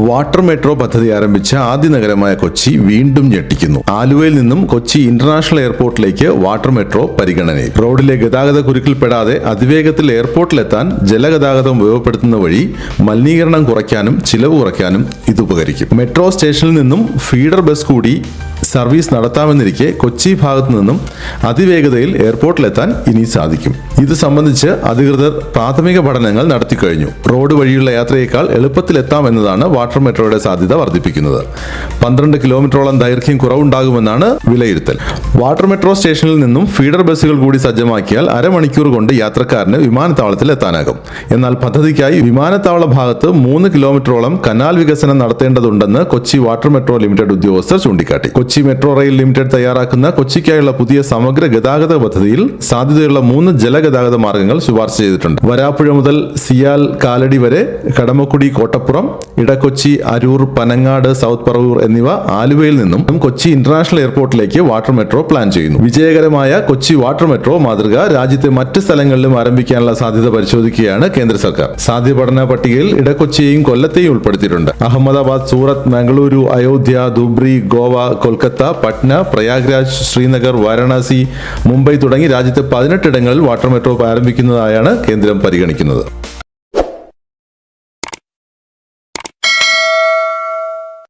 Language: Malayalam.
വാട്ടർ മെട്രോ പദ്ധതി ആരംഭിച്ച ആദ്യ നഗരമായ കൊച്ചി വീണ്ടും ഞെട്ടിക്കുന്നു. ആലുവയിൽ നിന്നും കൊച്ചി ഇന്റർനാഷണൽ എയർപോർട്ടിലേക്ക് വാട്ടർ മെട്രോ പരിഗണനയിൽ. റോഡിലെ ഗതാഗത കുരുക്കിൽപ്പെടാതെ അതിവേഗത്തിൽ എയർപോർട്ടിലെത്താൻ ജലഗതാഗതം ഉപയോഗപ്പെടുത്തുന്ന വഴി മലിനീകരണം കുറയ്ക്കാനും ചിലവ് കുറയ്ക്കാനും ഇത് ഉപകരിക്കും. മെട്രോ സ്റ്റേഷനിൽ നിന്നും ഫീഡർ ബസ് കൂടി സർവീസ് നടത്താമെന്നിരിക്കെ കൊച്ചി ഭാഗത്തു നിന്നും അതിവേഗതയിൽ എയർപോർട്ടിലെത്താൻ ഇനി സാധിക്കും. ഇത് സംബന്ധിച്ച് അധികൃതർ പ്രാഥമിക പഠനങ്ങൾ നടത്തിക്കഴിഞ്ഞു. റോഡ് വഴിയുള്ള യാത്രയേക്കാൾ എളുപ്പത്തിലെത്താം എന്നതാണ് വാട്ടർ മെട്രോയുടെ സാധ്യത വർദ്ധിപ്പിക്കുന്നത്. 12 കിലോമീറ്ററോളം ദൈർഘ്യം കുറവുണ്ടാകുമെന്നാണ് വിലയിരുത്തൽ. വാട്ടർ മെട്രോ സ്റ്റേഷനിൽ നിന്നും ഫീഡർ ബസ്സുകൾ കൂടി സജ്ജമാക്കിയാൽ അരമണിക്കൂർ കൊണ്ട് യാത്രക്കാരന് വിമാനത്താവളത്തിൽ എത്താനാകും. എന്നാൽ പദ്ധതിക്കായി വിമാനത്താവള ഭാഗത്ത് 3 കിലോമീറ്ററോളം കനാൽ വികസനം നടത്തേണ്ടതുണ്ടെന്ന് കൊച്ചി വാട്ടർ മെട്രോ ലിമിറ്റഡ് ഉദ്യോഗസ്ഥർ ചൂണ്ടിക്കാട്ടി. കൊച്ചി മെട്രോ റെയിൽ ലിമിറ്റഡ് തയ്യാറാക്കുന്ന കൊച്ചിക്കായുള്ള പുതിയ സമഗ്ര ഗതാഗത പദ്ധതിയിൽ സാധ്യതയുള്ള 3 ജലഗതാഗത മാർഗങ്ങൾ ശുപാർശ ചെയ്തിട്ടുണ്ട്. വരാപ്പുഴ മുതൽ സിയാൽ കാലടി വരെ, കടമക്കുടി കോട്ടപ്പുറം, ഇടക്കൊച്ചി, അരൂർ, പനങ്ങാട്, സൗത്ത് പറവൂർ എന്നിവ ആലുവയിൽ നിന്നും കൊച്ചി ഇന്റർനാഷണൽ എയർപോർട്ടിലേക്ക് വാട്ടർ മെട്രോ പ്ലാൻ ചെയ്യുന്നു. വിജയകരമായ കൊച്ചി വാട്ടർ മെട്രോ മാതൃക രാജ്യത്തെ മറ്റ് സ്ഥലങ്ങളിലും ആരംഭിക്കാനുള്ള സാധ്യത പരിശോധിക്കുകയാണ് കേന്ദ്ര സർക്കാർ. സാധ്യ പഠന പട്ടികയിൽ ഇടക്കൊച്ചിയെയും കൊല്ലത്തെയും ഉൾപ്പെടുത്തിയിട്ടുണ്ട്. അഹമ്മദാബാദ്, സൂറത്ത്, മംഗളൂരു, അയോധ്യ, ധുബ്രി, ഗോവ, കൊൽക്കത്ത, പട്ന, പ്രയാഗ്രാജ്, ശ്രീനഗർ, വാരണാസി, മുംബൈ തുടങ്ങി രാജ്യത്തെ 18 ഇടങ്ങളിൽ വാട്ടർ മെട്രോ ആരംഭിക്കുന്നതായാണ് കേന്ദ്രം പരിഗണിക്കുന്നത്.